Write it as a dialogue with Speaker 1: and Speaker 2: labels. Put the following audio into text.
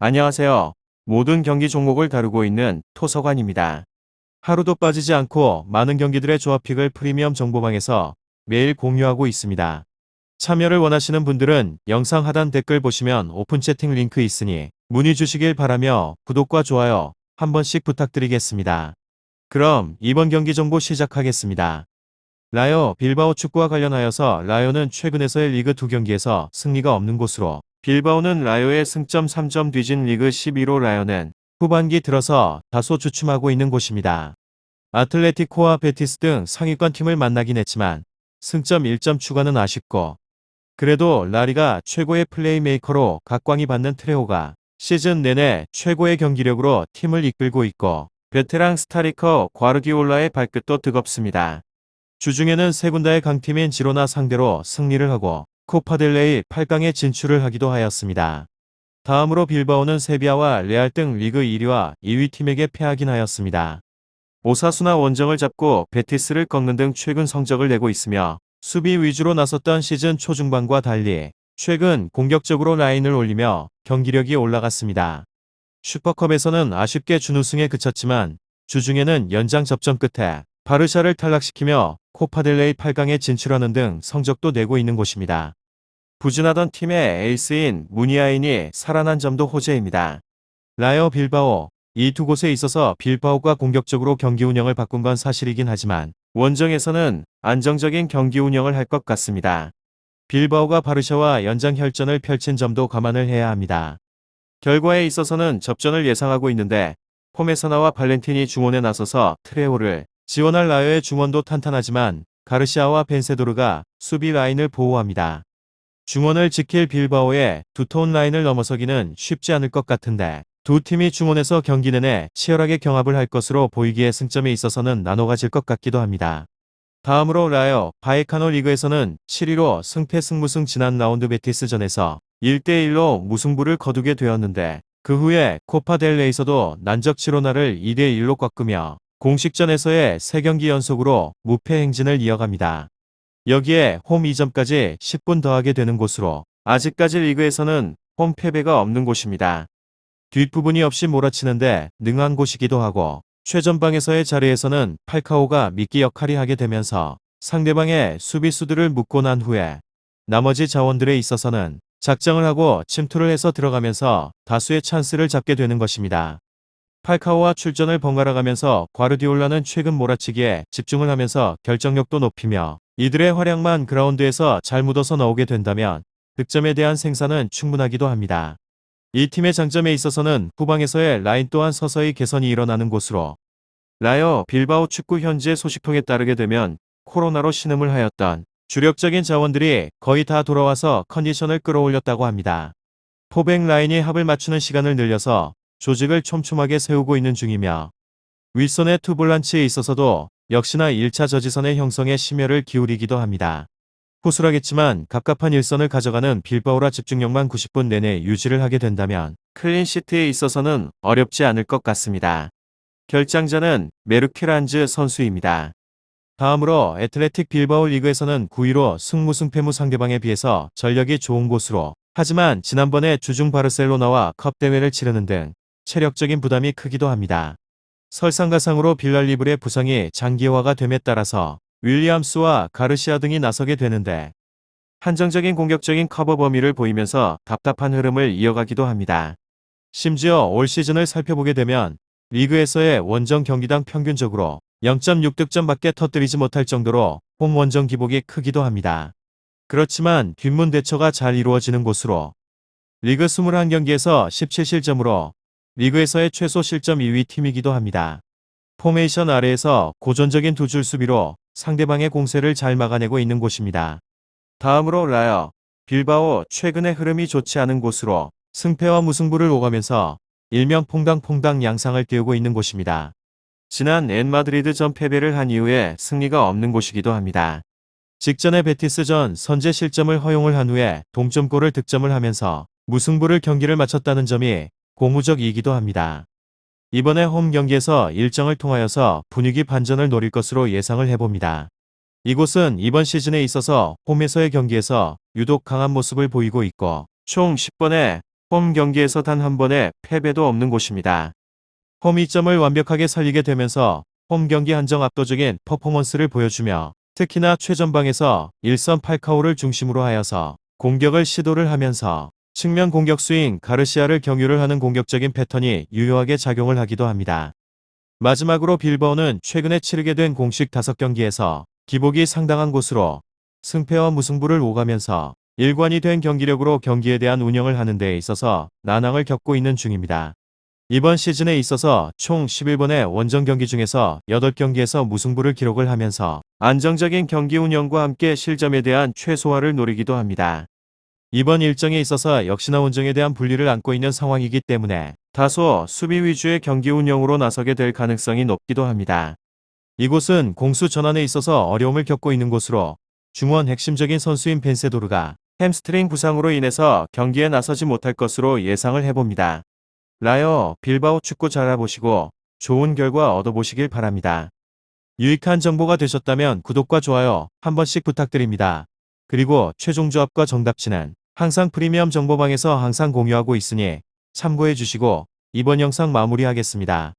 Speaker 1: 안녕하세요. 모든 경기 종목을 다루고 있는 토서관입니다. 하루도 빠지지 않고 많은 경기들의 조합픽을 프리미엄 정보방에서 매일 공유하고 있습니다. 참여를 원하시는 분들은 영상 하단 댓글 보시면 오픈 채팅 링크 있으니 문의 주시길 바라며 구독과 좋아요 한 번씩 부탁드리겠습니다. 그럼 이번 경기 정보 시작하겠습니다. 라요 빌바오 축구와 관련하여서 라요는 최근에서의 리그 2경기에서 승리가 없는 곳으로 빌바오는 라요의 승점 3점 뒤진 리그 11호 라요는 후반기 들어서 다소 주춤하고 있는 곳입니다. 아틀레티코와 베티스 등 상위권 팀을 만나긴 했지만 승점 1점 추가는 아쉽고 그래도 라리가 최고의 플레이메이커로 각광이 받는 트레호가 시즌 내내 최고의 경기력으로 팀을 이끌고 있고 베테랑 스타리커 과르디올라의 발끝도 뜨겁습니다. 주중에는 세군다의 강팀인 지로나 상대로 승리를 하고 코파델레이 8강에 진출을 하기도 하였습니다. 다음으로 빌바오는 세비야와 레알 등 리그 1위와 2위 팀에게 패하긴 하였습니다. 오사수나 원정을 잡고 베티스를 꺾는 등 최근 성적을 내고 있으며 수비 위주로 나섰던 시즌 초중반과 달리 최근 공격적으로 라인을 올리며 경기력이 올라갔습니다. 슈퍼컵에서는 아쉽게 준우승에 그쳤지만 주중에는 연장 접전 끝에 바르샤를 탈락시키며 코파델레이 8강에 진출하는 등 성적도 내고 있는 곳입니다. 부진하던 팀의 에이스인 무니아인이 살아난 점도 호재입니다. 라요 빌바오, 이 두 곳에 있어서 빌바오가 공격적으로 경기 운영을 바꾼 건 사실이긴 하지만 원정에서는 안정적인 경기 운영을 할 것 같습니다. 빌바오가 바르샤와 연장 혈전을 펼친 점도 감안을 해야 합니다. 결과에 있어서는 접전을 예상하고 있는데 포메사나와 발렌틴이 중원에 나서서 트레오를 지원할 라요의 중원도 탄탄하지만 가르시아와 벤세도르가 수비 라인을 보호합니다. 중원을 지킬 빌바오의 두터운 라인을 넘어서기는 쉽지 않을 것 같은데 두 팀이 중원에서 경기 내내 치열하게 경합을 할 것으로 보이기에 승점에 있어서는 나눠가질 것 같기도 합니다. 다음으로 라요 바이카노 리그에서는 7위로 승패승무승 지난 라운드 베티스전에서 1대1로 무승부를 거두게 되었는데 그 후에 코파델레이서도 난적 지로나를 2대1로 꺾으며 공식전에서의 3경기 연속으로 무패 행진을 이어갑니다. 여기에 홈 2점까지 10분 더하게 되는 곳으로 아직까지 리그에서는 홈 패배가 없는 곳입니다. 뒷부분이 없이 몰아치는데 능한 곳이기도 하고 최전방에서의 자리에서는 팔카오가 미끼 역할이 하게 되면서 상대방의 수비수들을 묶고 난 후에 나머지 자원들에 있어서는 작정을 하고 침투를 해서 들어가면서 다수의 찬스를 잡게 되는 것입니다. 팔카오와 출전을 번갈아가면서 과르디올라는 최근 몰아치기에 집중을 하면서 결정력도 높이며 이들의 활약만 그라운드에서 잘 묻어서 나오게 된다면 득점에 대한 생산은 충분하기도 합니다. 이 팀의 장점에 있어서는 후방에서의 라인 또한 서서히 개선이 일어나는 곳으로 라요 빌바오 축구 현지의 소식통에 따르게 되면 코로나로 신음을 하였던 주력적인 자원들이 거의 다 돌아와서 컨디션을 끌어올렸다고 합니다. 포백 라인이 합을 맞추는 시간을 늘려서 조직을 촘촘하게 세우고 있는 중이며 윗선의 투볼란치에 있어서도 역시나 1차 저지선의 형성에 심혈을 기울이기도 합니다. 호술하겠지만 갑갑한 일선을 가져가는 빌바오라 집중력만 90분 내내 유지를 하게 된다면 클린시트에 있어서는 어렵지 않을 것 같습니다. 결장자는 메르케란즈 선수입니다. 다음으로 애틀레틱 빌바오 리그에서는 9위로 승무승패무 상대방에 비해서 전력이 좋은 곳으로 하지만 지난번에 주중 바르셀로나와 컵 대회를 치르는 등 체력적인 부담이 크기도 합니다. 설상가상으로 빌랄리블의 부상이 장기화가 됨에 따라서 윌리엄스와 가르시아 등이 나서게 되는데 한정적인 공격적인 커버 범위를 보이면서 답답한 흐름을 이어가기도 합니다. 심지어 올 시즌을 살펴보게 되면 리그에서의 원정 경기당 평균적으로 0.6득점밖에 터뜨리지 못할 정도로 홈 원정 기복이 크기도 합니다. 그렇지만 뒷문 대처가 잘 이루어지는 곳으로 리그 21경기에서 17실점으로 리그에서의 최소 실점 2위 팀이기도 합니다. 포메이션 아래에서 고전적인 두 줄 수비로 상대방의 공세를 잘 막아내고 있는 곳입니다. 다음으로 라요 빌바오 최근의 흐름이 좋지 않은 곳으로 승패와 무승부를 오가면서 일명 퐁당퐁당 양상을 띄우고 있는 곳입니다. 지난 엔마드리드전 패배를 한 이후에 승리가 없는 곳이기도 합니다. 직전의 베티스전 선제 실점을 허용을 한 후에 동점골을 득점을 하면서 무승부를 경기를 마쳤다는 점이 고무적이기도 합니다. 이번에 홈 경기에서 일정을 통하여서 분위기 반전을 노릴 것으로 예상을 해봅니다. 이곳은 이번 시즌에 있어서 홈에서의 경기에서 유독 강한 모습을 보이고 있고 총 10번의 홈 경기에서 단 한 번의 패배도 없는 곳입니다. 홈 이점을 완벽하게 살리게 되면서 홈 경기 한정 압도적인 퍼포먼스를 보여주며 특히나 최전방에서 1선 8카오를 중심으로 하여서 공격을 시도를 하면서 측면 공격 스윙 가르시아를 경유를 하는 공격적인 패턴이 유효하게 작용을 하기도 합니다. 마지막으로 빌바오는 최근에 치르게 된 공식 5경기에서 기복이 상당한 곳으로 승패와 무승부를 오가면서 일관이 된 경기력으로 경기에 대한 운영을 하는 데 있어서 난항을 겪고 있는 중입니다. 이번 시즌에 있어서 총 11번의 원정 경기 중에서 8경기에서 무승부를 기록을 하면서 안정적인 경기 운영과 함께 실점에 대한 최소화를 노리기도 합니다. 이번 일정에 있어서 역시나 원정에 대한 분리를 안고 있는 상황이기 때문에 다소 수비 위주의 경기 운영으로 나서게 될 가능성이 높기도 합니다. 이곳은 공수 전환에 있어서 어려움을 겪고 있는 곳으로 중원 핵심적인 선수인 벤세도르가 햄스트링 부상으로 인해서 경기에 나서지 못할 것으로 예상을 해봅니다. 라요 빌바오 축구 잘 알아보시고 좋은 결과 얻어보시길 바랍니다. 유익한 정보가 되셨다면 구독과 좋아요 한 번씩 부탁드립니다. 그리고 최종 조합과 정답치는 항상 프리미엄 정보방에서 항상 공유하고 있으니 참고해 주시고 이번 영상 마무리하겠습니다.